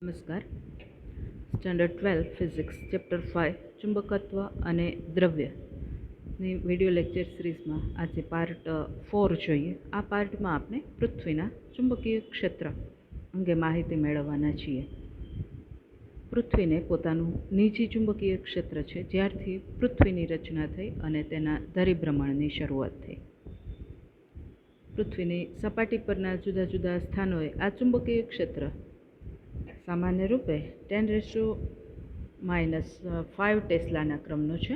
નમસ્કાર. Standard 12 physics chapter 5 ચુંબકત્વ અને દ્રવ્યની video lecture સિરીઝમાં આજે પાર્ટ 4 જોઈએ. આ પાર્ટમાં આપણે પૃથ્વીના ચુંબકીય ક્ષેત્ર અંગે માહિતી મેળવવાના છીએ. પૃથ્વીને પોતાનું નિજી ચુંબકીય ક્ષેત્ર છે જ્યારથી પૃથ્વીની રચના થઈ અને તેના ધરીભ્રમણની શરૂઆત થઈ. પૃથ્વીની સપાટી પરના જુદા જુદા સ્થાનોએ આ ચુંબકીય ક્ષેત્ર સામાન્ય રૂપે 10⁻⁵ ટેસ્લાના ક્રમનો છે,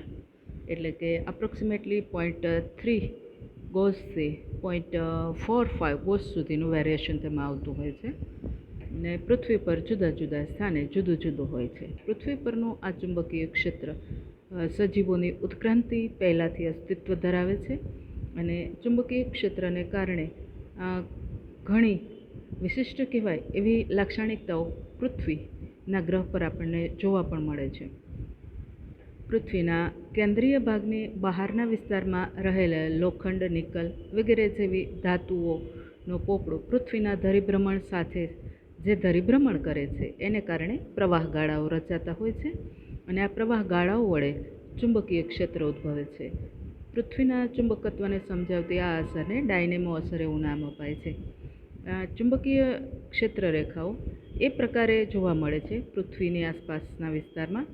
એટલે કે અપ્રોક્સિમેટલી 0.3 ગોસથી 0.45 ગોસ સુધીનું વેરિએશન તેમાં આવતું હોય છે અને પૃથ્વી પર જુદા જુદા સ્થાને જુદું જુદું હોય છે. પૃથ્વી પરનું આ ચુંબકીય ક્ષેત્ર સજીવોની ઉત્ક્રાંતિ પહેલાંથી અસ્તિત્વ ધરાવે છે અને ચુંબકીય ક્ષેત્રને કારણે ઘણી વિશિષ્ટ કહેવાય એવી લાક્ષણિકતાઓ પૃથ્વીના ગ્રહ પર આપણને જોવા પણ મળે છે. પૃથ્વીના કેન્દ્રીય ભાગની બહારના વિસ્તારમાં રહેલા લોખંડ, નિકલ વગેરે જેવી ધાતુઓનો પોપડો પૃથ્વીના ધરીભ્રમણ સાથે જે ધરીભ્રમણ કરે છે એને કારણે પ્રવાહ ગાળાઓ રચાતા હોય છે અને આ પ્રવાહ ગાળાઓ વડે ચુંબકીય ક્ષેત્ર ઉદ્ભવે છે. પૃથ્વીના ચુંબકત્વને સમજાવતી આ અસરને ડાયનેમો અસર એવું નામ અપાય છે. ચુંબકીય ક્ષેત્ર રેખાઓ એ પ્રકારે જોવા મળે છે પૃથ્વીની આસપાસના વિસ્તારમાં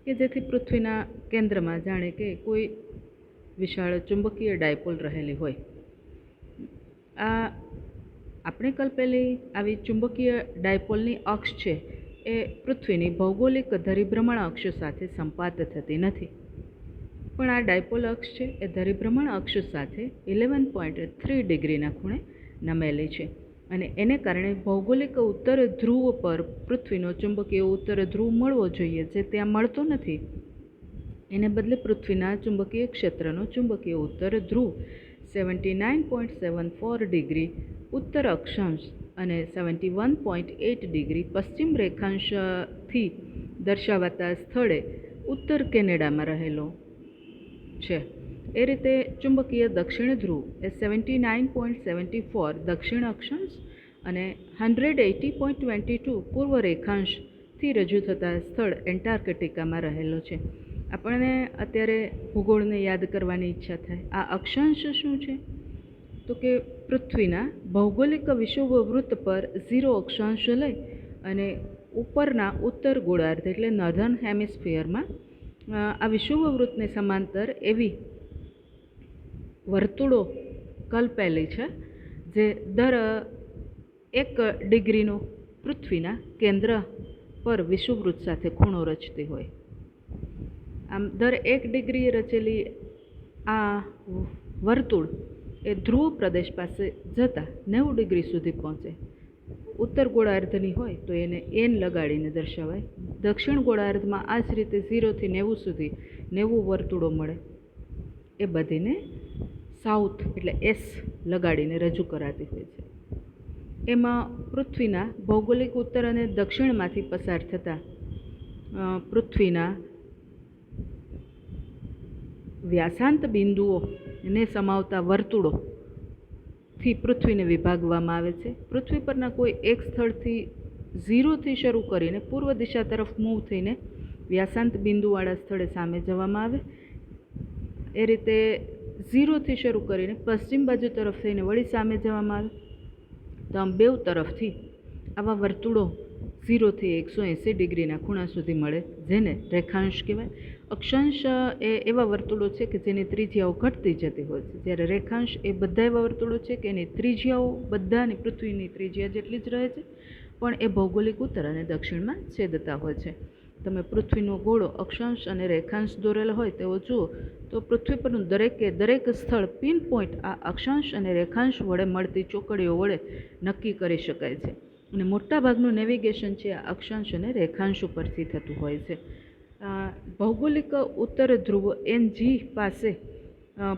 કે જેથી પૃથ્વીના કેન્દ્રમાં જાણે કે કોઈ વિશાળ ચુંબકીય ડાયપોલ રહેલી હોય. આ આપણે કલ્પેલી આવી ચુંબકીય ડાયપોલની અક્ષ છે એ પૃથ્વીની ભૌગોલિક ધરીભ્રમણ અક્ષ સાથે સંપાત થતી નથી, પણ આ ડાયપોલ અક્ષ છે એ ધરીભ્રમણ અક્ષ સાથે 11.3 ડિગ્રીના ખૂણે નમેલી છે અને એને કારણે ભૌગોલિક ઉત્તર ધ્રુવ પર પૃથ્વીનો ચુંબકીય ઉત્તર ધ્રુવ મળવો જોઈએ, જે ત્યાં મળતો નથી. એને બદલે પૃથ્વીના ચુંબકીય ક્ષેત્રનો ચુંબકીય ઉત્તર ધ્રુવ 79.74 ડિગ્રી ઉત્તર અક્ષાંશ અને 71.8 ડિગ્રી પશ્ચિમ રેખાંશથી દર્શાવાતા સ્થળે ઉત્તર કેનેડામાં રહેલો છે. એ રીતે ચુંબકીય દક્ષિણ ધ્રુવ એ 79.74 દક્ષિણ અક્ષાંશ અને 180.22 પૂર્વ રેખાંશથી રજૂ થતા સ્થળ એન્ટાર્કટિકામાં રહેલો છે. આપણને અત્યારે ભૂગોળને યાદ કરવાની ઈચ્છા થાય. આ અક્ષાંશ શું છે? તો કે પૃથ્વીના ભૌગોલિક વિષુવવૃત્ત પર 0 અક્ષાંશ લઈ અને ઉપરના ઉત્તર ગોળાર્ધ એટલે નોર્ધન હેમિસ્ફિયરમાં આ વિષુવવૃત્તને સમાંતર એવી વર્તુળો કલ્પેલી છે જે દર 1 ડિગ્રીનો પૃથ્વીના કેન્દ્ર પર વિષુવવૃત્ત સાથે ખૂણો રચતી હોય. આમ દર 1 ડિગ્રીએ રચેલી આ વર્તુળ એ ધ્રુવ પ્રદેશ પાસે જતાં 90 ડિગ્રી સુધી પહોંચે. ઉત્તર ગોળાર્ધની હોય તો એને એન લગાડીને દર્શાવાય. દક્ષિણ ગોળાર્ધમાં આ જ રીતે 0થી 90 સુધી 90 વર્તુળો મળે. એ બધીને સાઉથ એટલે એસ લગાડીને રજૂ કરાતી હોય છે. એમાં પૃથ્વીના ભૌગોલિક ઉત્તર અને દક્ષિણમાંથી પસાર થતા પૃથ્વીના વ્યાસાંત બિંદુઓને સમાવતા વર્તુળોથી પૃથ્વીને વિભાગવામાં આવે છે. પૃથ્વી પરના કોઈ એક સ્થળથી 0થી શરૂ કરીને પૂર્વ દિશા તરફ મૂવ થઈને વ્યાસાંત બિંદુવાળા સ્થળે સામે જવામાં આવે. એ રીતે 0થી શરૂ કરીને પશ્ચિમ બાજુ તરફ થઈને વળી સામે જવામાં આવે. તો આમ બેઉ તરફથી આવા વર્તુળો 0થી 180 ડિગ્રીના ખૂણા સુધી મળે, જેને રેખાંશ કહેવાય. અક્ષાંશ એ એવા વર્તુળો છે કે જેની ત્રિજ્યાઓ ઘટતી જતી હોય છે, જ્યારે રેખાંશ એ બધા એવા વર્તુળો છે કે એની ત્રિજ્યાઓ બધાની પૃથ્વીની ત્રિજ્યા જેટલી જ રહે છે, પણ એ ભૌગોલિક ઉત્તર અને દક્ષિણમાં છેદતા હોય છે. તમે પૃથ્વીનો ગોળો અક્ષાંશ અને રેખાંશ દોરેલો હોય તેવો જુઓ તો પૃથ્વી પરનું દરેક સ્થળ પિન પોઈન્ટ આ અક્ષાંશ અને રેખાંશ વડે મળતી ચોકડીઓ વડે નક્કી કરી શકાય છે અને મોટાભાગનું નેવિગેશન છે આ અક્ષાંશ અને રેખાંશ ઉપરથી થતું હોય છે. ભૌગોલિક ઉત્તર ધ્રુવ NG પાસે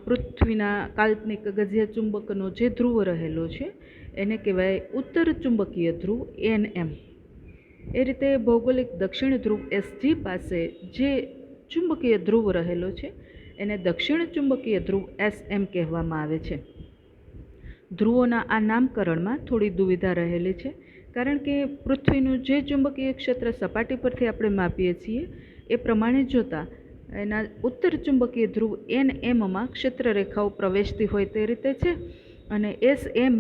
પૃથ્વીના કાલ્પનિક ગજિયા ચુંબકનો જે ધ્રુવ રહેલો છે એને કહેવાય ઉત્તર ચુંબકીય ધ્રુવ NM. એ રીતે ભૌગોલિક દક્ષિણ ધ્રુવ SG પાસે જે ચુંબકીય ધ્રુવ રહેલો છે એને દક્ષિણ ચુંબકીય ધ્રુવ SM કહેવામાં આવે છે. ધ્રુવોના આ નામકરણમાં થોડી દુવિધા રહેલી છે. કારણ કે પૃથ્વીનું જે ચુંબકીય ક્ષેત્ર સપાટી પરથી આપણે માપીએ છીએ એ પ્રમાણે જોતાં એના ઉત્તર ચુંબકીય ધ્રુવ NMમાં ક્ષેત્ર રેખાઓ પ્રવેશતી હોય તે રીતે છે, અને SM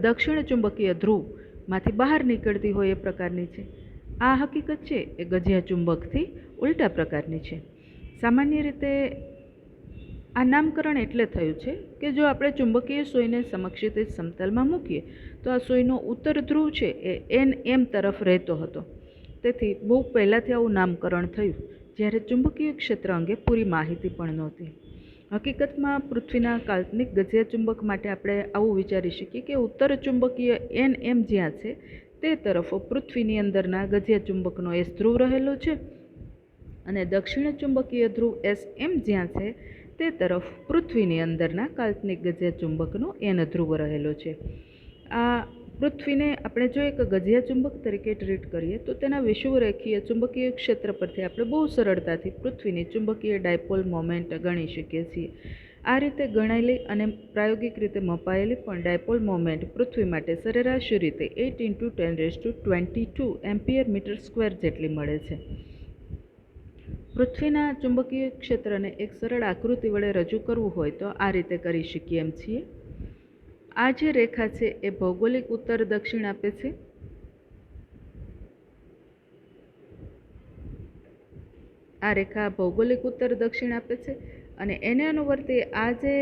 દક્ષિણ ચુંબકીય ધ્રુવમાંથી બહાર નીકળતી હોય એ પ્રકારની છે. આ હકીકત છે એ ગજિયા ચુંબકથી ઉલટા પ્રકારની છે. સામાન્ય રીતે આ નામકરણ એટલે થયું છે કે જો આપણે ચુંબકીય સોયને સમક્ષિતિજ સમતલમાં મૂકીએ તો આ સોયનો ઉત્તર ધ્રુવ છે એ NM તરફ રહેતો હતો. તેથી બહુ પહેલાંથી આવું નામકરણ થયું, જ્યારે ચુંબકીય ક્ષેત્ર અંગે પૂરી માહિતી પણ નહોતી. હકીકતમાં પૃથ્વીના કાલ્પનિક ગજિયા ચુંબક માટે આપણે આવું વિચારી શકીએ કે ઉત્તર ચુંબકીય NM જ્યાં છે તે તરફ પૃથ્વીની અંદરના ગજિયા ચુંબકનો S ધ્રુવ રહેલો છે, અને દક્ષિણ ચુંબકીય ધ્રુવ SM જ્યાં છે તે તરફ પૃથ્વીની અંદરના કાલ્પનિક ગજિયા ચુંબકનો N ધ્રુવ રહેલો છે. આ પૃથ્વીને આપણે જો એક ગજિયા ચુંબક તરીકે ટ્રીટ કરીએ તો તેના વિષુવરેખીય ચુંબકીય ક્ષેત્ર પરથી આપણે બહુ સરળતાથી પૃથ્વીની ચુંબકીય ડાયપોલ મોમેન્ટ ગણી શકીએ છીએ. આ રીતે ગણાયેલી અને પ્રાયોગિક રીતે મપાયેલી પણ ડાયપોલ મોમેન્ટ પૃથ્વી માટે સરેરાશ રીતે 8 × 1022 એમ્પિયર મીટર સ્ક્વેર જેટલી મળે છે. પૃથ્વીના ચુંબકીય ક્ષેત્રને એક સરળ આકૃતિ વડે રજૂ કરવું હોય તો આ રીતે કરી શકીએ એમ છીએ. આ જે રેખા છે એ ભૌગોલિક ઉત્તર દક્ષિણ આપે છે. આ રેખા ભૌગોલિક ઉત્તર દક્ષિણ આપે છે, અને એને અનુવર્તી આ જે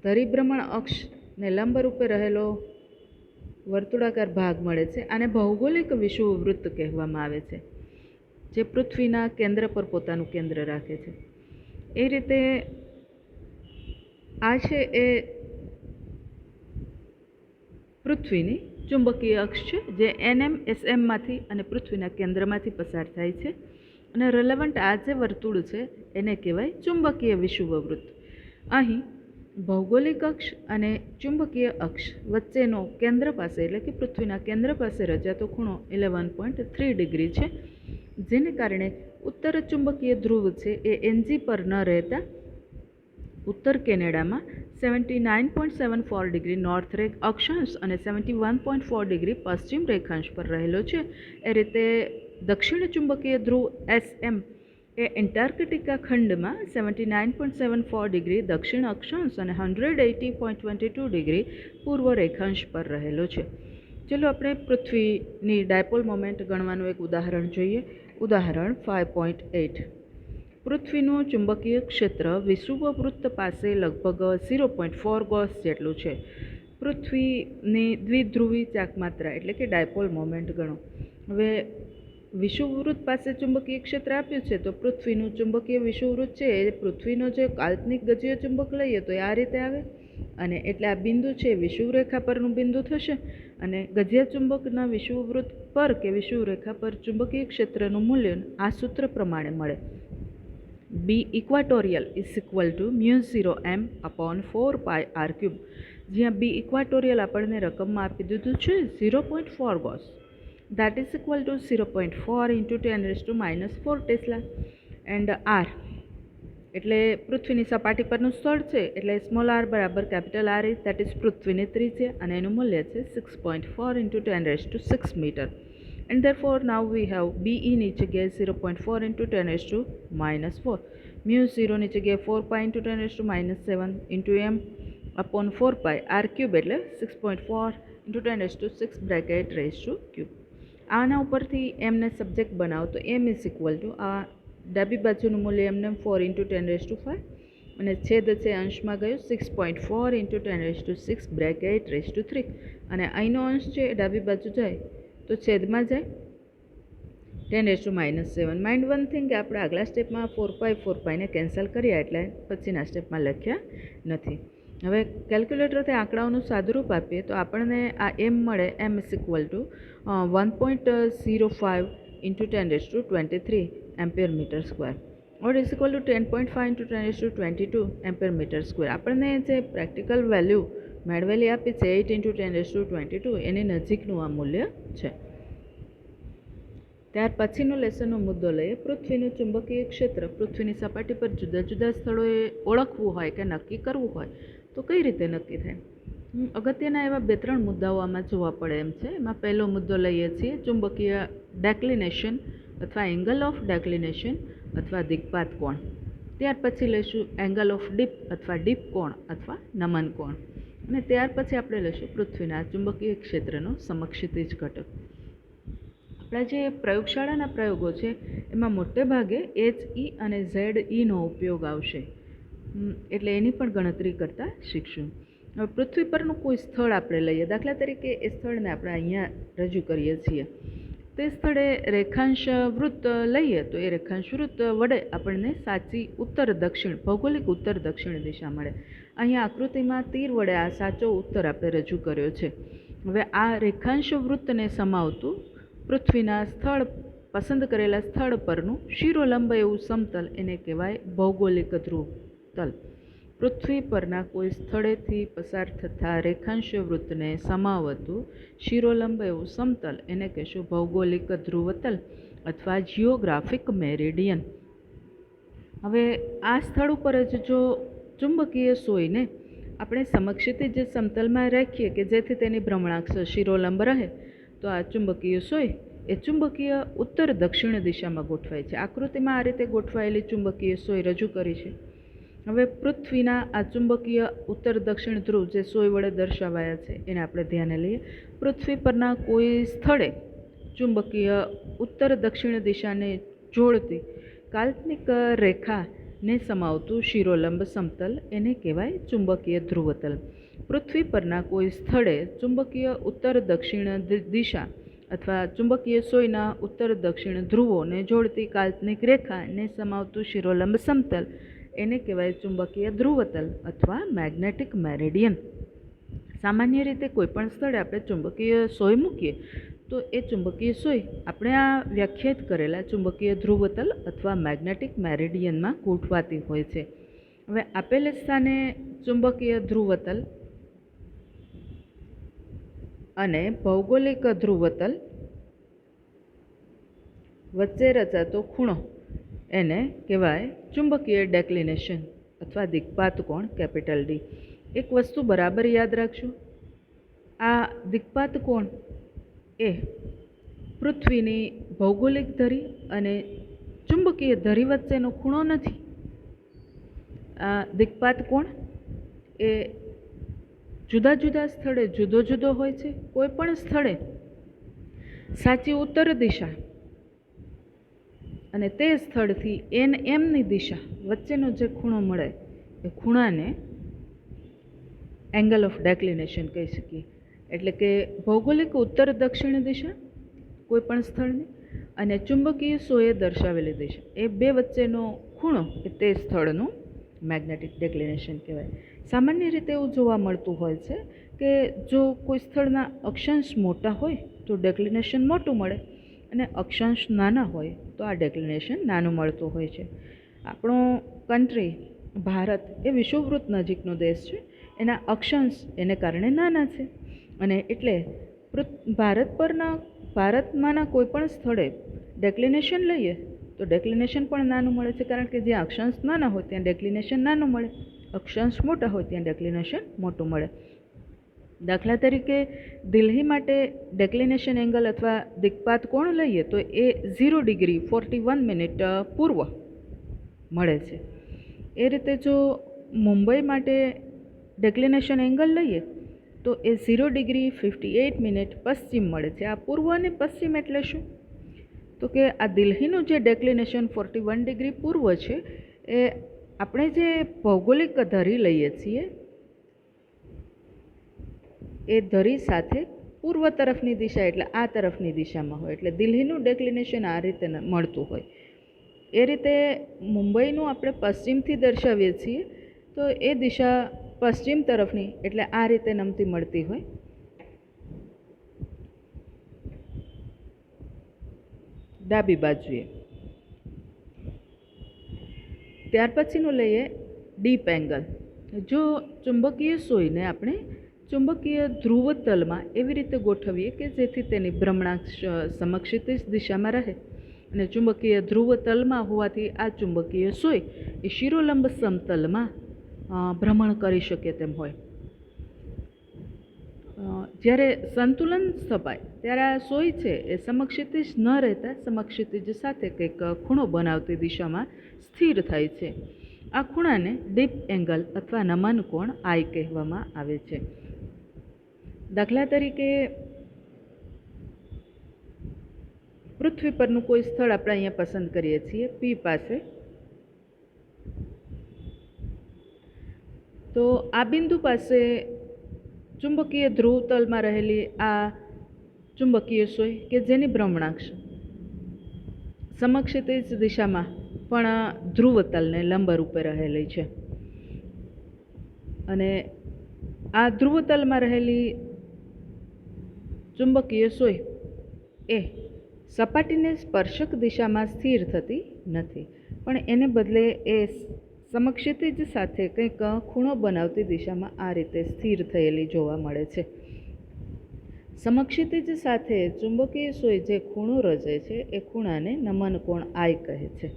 ધરીભ્રમણ અક્ષને લંબરૂપે રહેલો વર્તુળાકાર ભાગ મળે છે, આને ભૌગોલિક વિષુવવૃત્ત કહેવામાં આવે છે, જે પૃથ્વીના કેન્દ્ર પર પોતાનું કેન્દ્ર રાખે છે. એ રીતે આ છે એ પૃથ્વીની ચુંબકીય અક્ષ છે, જે NM SMમાંથી અને પૃથ્વીના કેન્દ્રમાંથી પસાર થાય છે. અને રિલેવન્ટ આ જે વર્તુળ છે એને કહેવાય ચુંબકીય વિષુવવૃત્ત. અહીં ભૌગોલિક અક્ષ અને ચુંબકીય અક્ષ વચ્ચેનો કેન્દ્ર પાસે એટલે કે પૃથ્વીના કેન્દ્ર પાસે રચાતો ખૂણો 11.3 ડિગ્રી છે, જેને કારણે ઉત્તર ચુંબકીય ધ્રુવ છે એ NG પર ન રહેતા ઉત્તર કેનેડામાં 79.74 ડિગ્રી નોર્થ અક્ષાંશ અને 71.4 ડિગ્રી પશ્ચિમ રેખાંશ પર રહેલો છે. એ રીતે દક્ષિણ ચુંબકીય ધ્રુવ SM એ એન્ટાર્કટિકા ખંડમાં 79.74 ડિગ્રી દક્ષિણ અક્ષાંશ અને 180.22 ડિગ્રી પૂર્વ રેખાંશ પર રહેલો છે. ચલો આપણે પૃથ્વીની ડાયપોલ મોમેન્ટ ગણવાનું એક ઉદાહરણ જોઈએ. ઉદાહરણ 5.8. પૃથ્વીનું ચુંબકીય ક્ષેત્ર વિષુવવૃત્ત પાસે લગભગ 0.4 ગોસ જેટલું છે. પૃથ્વીની દ્વિધ્રુવી ચાકમાત્રા એટલે કે ડાયપોલ મોમેન્ટ ગણો. હવે વિષુવવૃત્ત પાસે ચુંબકીય ક્ષેત્ર આપ્યું છે, તો પૃથ્વીનું ચુંબકીય વિષુવવૃત્ત છે એ પૃથ્વીનો જે કાલ્પનિક ગજિયા ચુંબક લઈએ તો એ આ રીતે આવે, અને એટલે આ બિંદુ છે વિષુવરેખા પરનું બિંદુ થશે, અને ગજિયા ચુંબકના વિષુવવૃત્ત પર કે વિષુવરેખા પર ચુંબકીય ક્ષેત્રનું મૂલ્ય આ સૂત્ર પ્રમાણે મળે. B equatorial is equal to μ0m/4πr³, જ્યાં B equatorial આપણને રકમમાં આપી દીધું છે 0.4 Gauss, that is equal to 0.4 × 10⁻⁴ tesla, and R એટલે પૃથ્વીની સપાટી પરનું સ્થળ છે, એટલે સ્મોલ r બરાબર capital R is that is પૃથ્વીની ત્રિજ્યા, અને એનું મૂલ્ય છે 6.4 × 10⁻⁶ metre. And therefore now we have BE ની જગ્યાએ 0.4 × 10⁻⁴, μ0 ની જગ્યાએ 4π × 10⁻⁷ m/4π r³ એટલે 6.4 × 10⁶ બ્રેકેટ રેઝ ટુ ક્યુબ. આના ઉપરથી એમને સબ્જેક્ટ બનાવો તો m ઇઝ ઇક્વલ ટુ આ ડાબી બાજુનું મૂલ્ય એમને 4 × 10⁵, અને છેદ છે અંશમાં ગયો 6.4 × 10⁶ બ્રેકેટ રેઝ ટુ 3, અને અહીંનો અંશ છે ડાબી બાજુ જાય તો છેદમાં જાય 10⁻⁷. માઇન્ડ વન થિંગ કે આપણે આગલા સ્ટેપમાં 4π ને કેન્સલ કર્યા એટલે પછીના સ્ટેપમાં લખ્યા નથી. હવે કેલ્ક્યુલેટરથી આંકડાઓનું સાદુરૂપ આપીએ તો આપણને આ m મળે, m is equal to 1.05 × 10⁻23 ampere metre square, or is equal to 10.5 × 10⁻22 ampere metre square. આપણને જે પ્રેક્ટિકલ વેલ્યુ મેળવેલી આપી છે 8 × 10⁻22, એની નજીકનું આ મૂલ્ય છે. ત્યાર પછીનો લેસનનો મુદ્દો લઈએ. પૃથ્વીનું ચુંબકીય ક્ષેત્ર પૃથ્વીની સપાટી પર જુદા જુદા સ્થળોએ ઓળખવું હોય કે નક્કી કરવું હોય તો કઈ રીતે નક્કી થાય? અગત્યના એવા 2-3 મુદ્દાઓ આમાં જોવા પડે એમ છે. એમાં પહેલો મુદ્દો લઈએ છીએ ચુંબકીય ડેક્લિનેશન અથવા એંગલ ઓફ ડેક્લિનેશન અથવા દિક્પાત કોણ. ત્યાર પછી લઈશું એંગલ ઓફ ડીપ અથવા ડીપ કોણ અથવા નમન કોણ, અને ત્યાર પછી આપણે લઈશું પૃથ્વીના ચુંબકીય ક્ષેત્રનો સમક્ષિતિજ ઘટક. આપણા જે પ્રયોગશાળાના પ્રયોગો છે એમાં મોટે ભાગે HE અને ZE નો ઉપયોગ આવશે, એટલે એની પણ ગણતરી કરતાં શીખશું. હવે પૃથ્વી પરનું કોઈ સ્થળ આપણે લઈએ, દાખલા તરીકે એ સ્થળને આપણે અહીંયા રજૂ કરીએ છીએ. તે સ્થળે રેખાંશ વૃત્ત લઈએ તો એ રેખાંશ વૃત્ત વડે આપણને સાચી ઉત્તર દક્ષિણ ભૌગોલિક ઉત્તર દક્ષિણ દિશા મળે. અહીંયા આકૃતિમાં તીર વડે આ સાચો ઉત્તર આપણે રજૂ કર્યો છે. હવે આ રેખાંશ વૃત્તને સમાવતું પૃથ્વીના સ્થળ પસંદ કરેલા સ્થળ પરનું શિરોલંબ એવું સમતલ એને કહેવાય ભૌગોલિક ધ્રુવ તલ. પૃથ્વી પરના કોઈ સ્થળેથી પસાર થતા રેખાંશ વૃત્તને સમાવતું શિરોલંબ એવું સમતલ એને કહેશું ભૌગોલિક ધ્રુવતલ અથવા જિયોગ્રાફિક મેરિડિયન. હવે આ સ્થળ ઉપર જ જો ચુંબકીય સોયને આપણે સમક્ષિતિજ સમતલમાં રાખીએ કે જેથી તેની ભ્રમણાક્ષ શિરોલંબ રહે, તો આ ચુંબકીય સોય એ ચુંબકીય ઉત્તર દક્ષિણ દિશામાં ગોઠવાય છે. આકૃતિમાં આ રીતે ગોઠવાયેલી ચુંબકીય સોય રજૂ કરી છે. હવે પૃથ્વીના આ ચુંબકીય ઉત્તર દક્ષિણ ધ્રુવ જે સોય વડે દર્શાવાયા છે એને આપણે ધ્યાને લઈએ. પૃથ્વી પરના કોઈ સ્થળે ચુંબકીય ઉત્તર દક્ષિણ દિશાને જોડતી કાલ્પનિક રેખાને સમાવતું શિરોલંબ સમતલ એને કહેવાય ચુંબકીય ધ્રુવતલ. પૃથ્વી પરના કોઈ સ્થળે ચુંબકીય ઉત્તર દક્ષિણ દિશા અથવા ચુંબકીય સોયના ઉત્તર દક્ષિણ ધ્રુવોને જોડતી કાલ્પનિક રેખાને સમાવતું શિરોલંબ સમતલ એને કહેવાય ચુંબકીય ધ્રુવતલ અથવા મેગ્નેટિક મેરિડિયન. સામાન્ય રીતે કોઈપણ સ્થળે આપણે ચુંબકીય સોય મૂકીએ તો એ ચુંબકીય સોય આપણે આ વ્યાખ્યાયિત કરેલા ચુંબકીય ધ્રુવતલ અથવા મેગ્નેટિક મેરિડિયનમાં ગોઠવાતી હોય છે. હવે આપેલ સ્થાને ચુંબકીય ધ્રુવતલ અને ભૌગોલિક ધ્રુવતલ વચ્ચે રચાતો ખૂણો એને કહેવાય ચુંબકીય ડેક્લિનેશન અથવા દિક્પાત કોણ કેપિટલ ડી. એક વસ્તુ બરાબર યાદ રાખશું, આ દિક્પાત કોણ એ પૃથ્વીની ભૌગોલિક ધરી અને ચુંબકીય ધરી વચ્ચેનો ખૂણો નથી. આ દિક્પાત કોણ એ જુદા જુદા સ્થળે જુદો જુદો હોય છે. કોઈ પણ સ્થળે સાચી ઉત્તર દિશા અને તે સ્થળથી NMની દિશા વચ્ચેનો જે ખૂણો મળે એ ખૂણાને એંગલ ઓફ ડેક્લિનેશન કહી શકીએ. એટલે કે ભૌગોલિક ઉત્તર દક્ષિણ દિશા કોઈ પણ સ્થળની અને ચુંબકીય સોયે દર્શાવેલી દિશા એ બે વચ્ચેનો ખૂણો એ તે સ્થળનું મેગ્નેટિક ડેક્લિનેશન કહેવાય. સામાન્ય રીતે એવું જોવા મળતું હોય છે કે જો કોઈ સ્થળના અક્ષાંશ મોટા હોય તો ડેક્લિનેશન મોટું મળે અને અક્ષાંશ નાના હોય તો આ ડેક્લિનેશન નાનું મળતું હોય છે. આપણો કન્ટ્રી ભારત એ વિષુવવૃત્ત નજીકનો દેશ છે, એના અક્ષાંશ એને કારણે નાના છે અને એટલે ભારતમાંના કોઈ પણ સ્થળે ડેક્લિનેશન લઈએ તો ડેક્લિનેશન પણ નાનું મળે છે, કારણ કે જ્યાં અક્ષાંશ નાના હોય ત્યાં ડેક્લિનેશન નાનું મળે, અક્ષાંશ મોટા હોય ત્યાં ડેક્લિનેશન મોટું મળે. દાખલા તરીકે દિલ્હી માટે ડેક્લિનેશન એંગલ અથવા દિક્પાત કોણ લઈએ તો એ 0 ડિગ્રી 41 મિનિટ પૂર્વ મળે છે. એ રીતે જો મુંબઈ માટે ડેક્લિનેશન એંગલ લઈએ તો એ 0 ડિગ્રી 58 મિનિટ પશ્ચિમ મળે છે. આ પૂર્વ અને પશ્ચિમ એટલે શું? તો કે આ દિલ્હીનું જે ડેક્લિનેશન 41 ડિગ્રી પૂર્વ છે એ આપણે જે ભૌગોલિક ધરી લઈએ છીએ એ ધરી સાથે પૂર્વ તરફની દિશા એટલે આ તરફની દિશામાં હોય, એટલે દિલ્હીનું ડેક્લિનેશન આ રીતે મળતું હોય. એ રીતે મુંબઈનું આપણે પશ્ચિમથી દર્શાવીએ છીએ તો એ દિશા પશ્ચિમ તરફની એટલે આ રીતે નમતી મળતી હોય. ડાબી બાજુએ. ત્યાર પછીનું લઈએ ડીપ એંગલ. જો ચુંબકીય સોયને આપણે ચુંબકીય ધ્રુવતલમાં એવી રીતે ગોઠવીએ કે જેથી તેની ભ્રમણાક્ષ સમક્ષિતિજ દિશામાં રહે અને ચુંબકીય ધ્રુવતલમાં હોવાથી આ ચુંબકીય સોય એ શિરોલંબ સમતલમાં ભ્રમણ કરી શકે તેમ હોય. જ્યારે સંતુલન સ્થપાય ત્યારે આ સોય છે એ સમક્ષિતિજ ન રહેતા સમક્ષિતિજ સાથે કંઈક ખૂણો બનાવતી દિશામાં સ્થિર થાય છે. આ ખૂણાને ડીપ એંગલ અથવા નમન કોણ આઈ કહેવામાં આવે છે. દાખલા તરીકે પૃથ્વી પરનું કોઈ સ્થળ આપણે અહીંયા પસંદ કરીએ છીએ પી પાસે, તો આ બિંદુ પાસે ચુંબકીય ધ્રુવતલમાં રહેલી આ ચુંબકીય સોય કે જેની ભ્રમણાક્ષ સમક્ષિતિજ દિશામાં પણ ધ્રુવતલને લંબરૂપે રહેલી છે, અને આ ધ્રુવતલમાં રહેલી ચુંબકીય સોય એ સપાટીને સ્પર્શક દિશામાં સ્થિર થતી નથી, પણ એને બદલે એ સમક્ષિતિજ સાથે કંઈક ખૂણો બનાવતી દિશામાં આ રીતે સ્થિર થયેલી જોવા મળે છે. સમક્ષિતિજ સાથે ચુંબકીય સોય જે ખૂણો રચે છે એ ખૂણાને નમન કોણ આઈ કહે છે.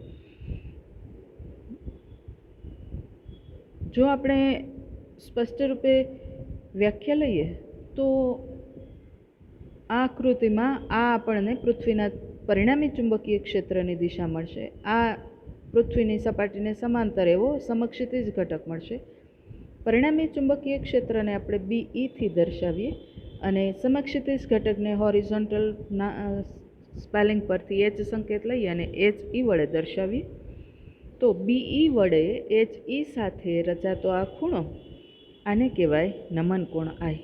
જો આપણે સ્પષ્ટ રૂપે વ્યાખ્યા લઈએ તો આ આકૃતિમાં આ આપણને પૃથ્વીના પરિણામી ચુંબકીય ક્ષેત્રની દિશા મળશે. આ પૃથ્વીની સપાટીને સમાંતર એવો સમક્ષિતિજ ઘટક મળશે. પરિણામી ચુંબકીય ક્ષેત્રને આપણે BE થી દર્શાવીએ અને સમક્ષિતિજ ઘટકને હોરિઝોન્ટલ સ્પેલિંગ પરથી H સંકેત લઈએ અને HE વડે દર્શાવીએ, તો BE વડે HE સાથે રચાતો આ ખૂણો આને કહેવાય નમન કોણ આઈ.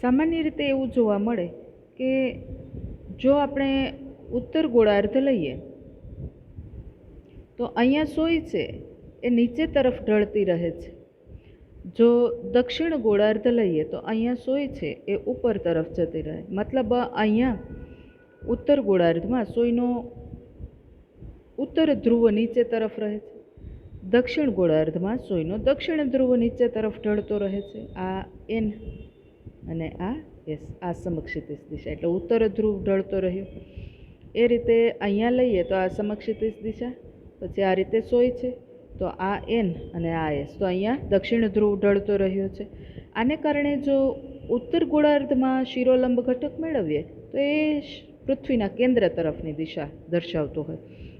સામાન્ય રીતે એવું જોવા મળે કે જો આપણે ઉત્તર ગોળાર્ધ લઈએ તો અહીંયા સોય છે એ નીચે તરફ ઢળતી રહે છે. જો દક્ષિણ ગોળાર્ધ લઈએ તો અહીંયા સોય છે એ ઉપર તરફ જતી રહે. મતલબ અહીંયા ઉત્તર ગોળાર્ધમાં સોયનો ઉત્તર ધ્રુવ નીચે તરફ રહે છે, દક્ષિણ ગોળાર્ધમાં સોયનો દક્ષિણ ધ્રુવ નીચે તરફ ઢળતો રહે છે. આ N અને આ S, આ સમક્ષિતિજ દિશા, એટલે ઉત્તર ધ્રુવ ઢળતો રહ્યો. એ રીતે અહીંયા લઈએ તો આ સમક્ષિતિજ દિશા, પછી આ રીતે સોય છે તો આ N અને આ S, તો અહીંયા દક્ષિણ ધ્રુવ ઢળતો રહ્યો છે. આને કારણે જો ઉત્તર ગોળાર્ધમાં શિરોલંબ ઘટક મેળવીએ તો એ પૃથ્વીના કેન્દ્ર તરફની દિશા દર્શાવતો હોય,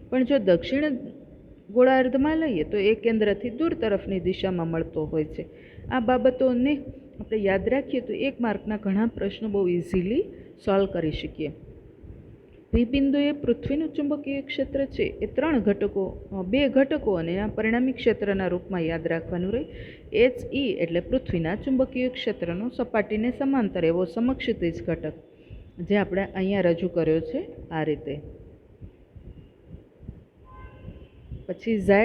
પણ જો દક્ષિણ ગોળાર્ધમાં લઈએ તો એ કેન્દ્રથી દૂર તરફની દિશામાં મળતો હોય છે. આ બાબતોને આપણે યાદ રાખીએ તો એક માર્કના ઘણા પ્રશ્નો બહુ ઇઝીલી સોલ્વ કરી શકીએ. પી બિંદુએ પૃથ્વીનું ચુંબકીય ક્ષેત્ર છે એ બે ઘટકો અને એના પરિણામી ક્ષેત્રના રૂપમાં યાદ રાખવાનું રહે. HE એટલે પૃથ્વીના ચુંબકીય ક્ષેત્રનો સપાટીને સમાંતર એવો સમક્ષિતિજ ઘટક જે આપણે અહીંયા રજૂ કર્યો છે આ રીતે. પછી ZE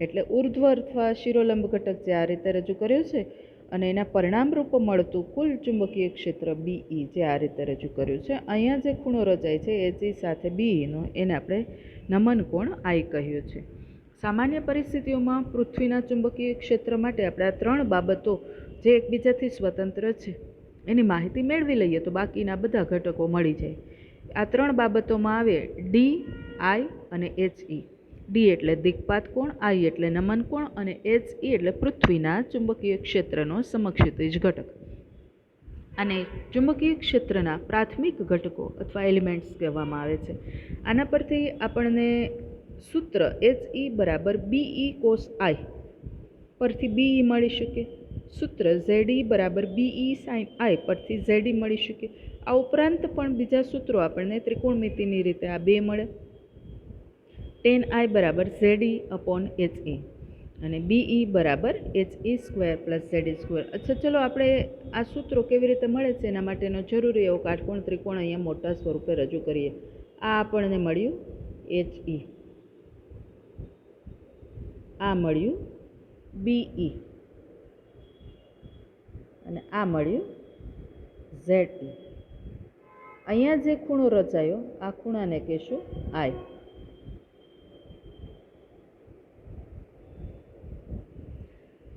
એટલે ઉર્ધ્વ અથવા શિરોલંબ ઘટક જે આ રીતે રજૂ કર્યો છે, અને એના પરિણામ રૂપ મળતું કુલ ચુંબકીય ક્ષેત્ર BE જે આ રીતે રજૂ કર્યું છે. અહીંયા જે ખૂણો રચાય છે HE સાથે BEનો એને આપણે નમન કોણ આઈ કહ્યું છે. સામાન્ય પરિસ્થિતિઓમાં પૃથ્વીના ચુંબકીય ક્ષેત્ર માટે આપણે આ ત્રણ બાબતો જે એકબીજાથી સ્વતંત્ર છે એની માહિતી મેળવી લઈએ તો બાકીના બધા ઘટકો મળી જાય. આ ત્રણ બાબતોમાં આવે DI અને HE. D એટલે દિક્પાત કોણ, I એટલે નમન કોણ અને HE એટલે પૃથ્વીના ચુંબકીય ક્ષેત્રનો સમક્ષિતિજ ઘટક. અને ચુંબકીય ક્ષેત્રના પ્રાથમિક ઘટકો અથવા એલિમેન્ટ્સ કહેવામાં આવે છે. આના પરથી આપણને સૂત્ર HE બરાબર BE cos I પરથી BE મળી શકે. સૂત્ર ZE બરાબર BE sin I પરથી ZE મળી શકે. આ ઉપરાંત પણ બીજા સૂત્રો આપણને ત્રિકોણમિતિની રીતે આ બે મળે. tan I બરાબર ZE upon HE અને BE બરાબર HE square plus ZE square. અચ્છા, ચલો આપણે આ સૂત્રો કેવી રીતે મળે છે એના માટેનો જરૂરી એવો કાટકોણ ત્રિકોણ અહીંયા મોટા સ્વરૂપે રજૂ કરીએ. આ આપણને મળ્યું HE, આ મળ્યું BE અને આ મળ્યું ZE. અહીંયા જે ખૂણો રચાયો આ ખૂણાને કહેશું I.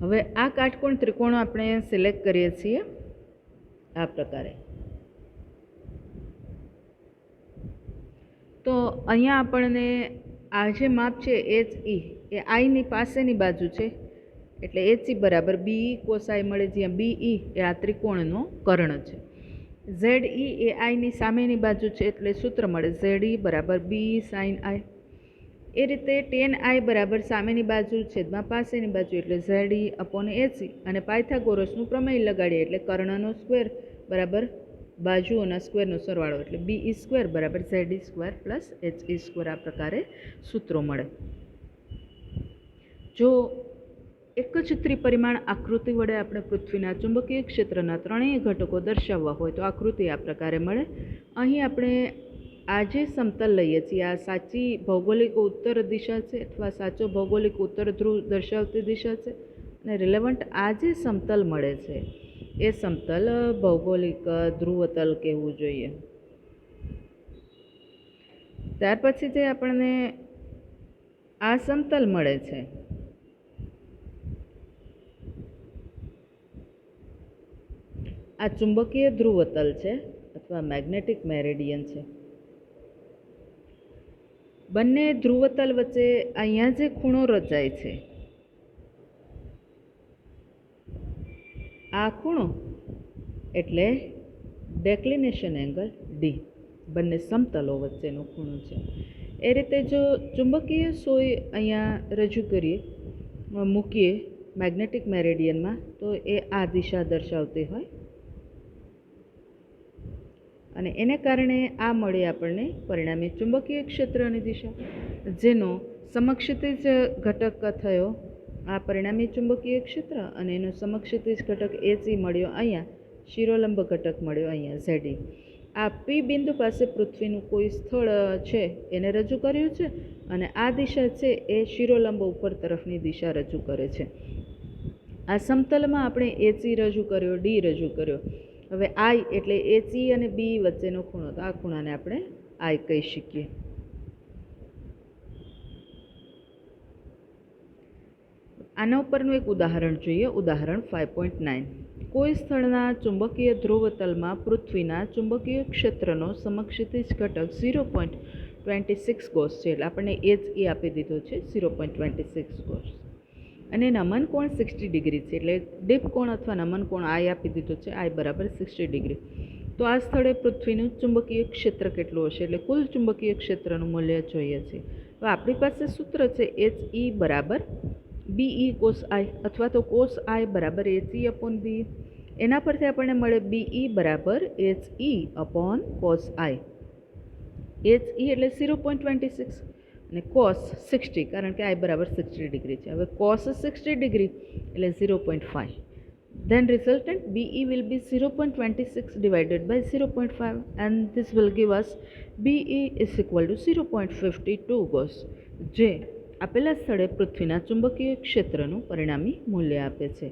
હવે આ કાટકોણ ત્રિકોણો આપણે સિલેક્ટ કરીએ છીએ આ પ્રકારે. તો અહીંયા આપણને આ જે માપ છે HE એ આઈની પાસેની બાજુ છે એટલે એચઈ બરાબર બીઈ કોસાઈ મળે, જ્યાં બીઈ એ આ ત્રિકોણનો કર્ણ છે. ઝેડઈ એ આઈની સામેની બાજુ છે એટલે સૂત્ર મળે ઝેડઈ બરાબર બીઈ સાઇન આઈ. એ રીતે ટેન આઈ બરાબર સામેની બાજુ છેદમાં પાસેની બાજુ એટલે ઝેડઈ અપોન એચઈ, અને પાયથાગોરસનું પ્રમેય લગાડીએ એટલે કર્ણનો સ્ક્વેર બરાબર બાજુઓના સ્ક્વેરનો સરવાળો એટલે બીઈ સ્ક્વેર બરાબર ઝેડઈ સ્ક્વેર પ્લસ એચઈ સ્ક્વેર. આ પ્રકારે સૂત્રો મળે. જો એક જ ત્રિપરિમાણ આકૃતિ વડે આપણે પૃથ્વીના ચુંબકીય ક્ષેત્રના ત્રણેય ઘટકો દર્શાવવા હોય તો આકૃતિ આ પ્રકારે મળે. અહીં આપણે આ જે સમતલ લઈએ છીએ આ સાચી ભૌગોલિક ઉત્તર દિશા છે અથવા સાચો ભૌગોલિક ઉત્તર ધ્રુવ દર્શાવતી દિશા છે, અને રિલેવન્ટ આ જે સમતલ મળે છે એ સમતલ ભૌગોલિક ધ્રુવતલ કહેવું જોઈએ. ત્યાર પછી જે આપણને આ સમતલ મળે છે આ ચુંબકીય ધ્રુવતલ છે અથવા મેગ્નેટિક મેરેડિયન છે. બંને ધ્રુવતલ વચ્ચે અહીંયા જે ખૂણો રચાય છે આ ખૂણો એટલે ડેક્લિનેશન એંગલ ડી, બંને સમતલો વચ્ચેનો ખૂણો છે. એ રીતે જો ચુંબકીય સોય અહીંયા રજૂ કરીએ મૂકીએ મેગ્નેટિક મેરેડિયનમાં તો એ આ દિશા દર્શાવતી હોય, અને એને કારણે આ મળે આપણને પરિણામી ચુંબકીય ક્ષેત્રની દિશા, જેનો સમક્ષિતિજ ઘટક થયો આ પરિણામી ચુંબકીય ક્ષેત્ર, અને એનો સમક્ષિતિજ ઘટક એચઈ મળ્યો અહીંયા, શિરોલંબ ઘટક મળ્યો અહીંયા ઝેડઈ. આ પી બિંદુ પાસે પૃથ્વીનું કોઈ સ્થળ છે એને રજૂ કર્યું છે, અને આ દિશા છે એ શિરોલંબ ઉપર તરફની દિશા રજૂ કરે છે. આ સમતલમાં આપણે એચઈ રજૂ કર્યો, ડી રજૂ કર્યો. હવે આઈ એટલે એચઈ અને બી વચ્ચેનો ખૂણો, તો આ ખૂણાને આપણે આઈ કહી શકીએ. આના ઉપરનું એક ઉદાહરણ જોઈએ. ઉદાહરણ 5.9. કોઈ સ્થળના ચુંબકીય ધ્રુવતલમાં પૃથ્વીના ચુંબકીય ક્ષેત્રનો સમક્ષિતિજ ઘટક 0.26 ગોસ છે, એટલે આપણને એચઈ આપી દીધો છે 0.26 ગોસ, અને નમન કોણ 60 ડિગ્રી છે, એટલે ડીપ કોણ અથવા નમન કોણ આઈ આપી દીધો છે, આઈ બરાબર 60 ડિગ્રી. તો આ સ્થળે પૃથ્વીનું ચુંબકીય ક્ષેત્ર કેટલું હશે, એટલે કુલ ચુંબકીય ક્ષેત્રનું મૂલ્ય જોઈએ છે. તો આપણી પાસે સૂત્ર છે એચઈ બરાબર બીઈ કોસ આઈ, અથવા તો કોસ આઈ બરાબર એચઈ અપોન બી. એના પરથી આપણને મળે બીઈ બરાબર HE upon cos I. HE એટલે 0.26 અને કોસ 60, કારણ કે આઈ બરાબર 60 ડિગ્રી છે. હવે કોસ 60 ડિગ્રી એટલે 0.5. Then resultant BE will be 0.26 divided by 0.5, and this will give us BE is equal to 0.52 gauss, જે આપેલા સ્થળે પૃથ્વીના ચુંબકીય ક્ષેત્રનું પરિણામી મૂલ્ય આપે છે.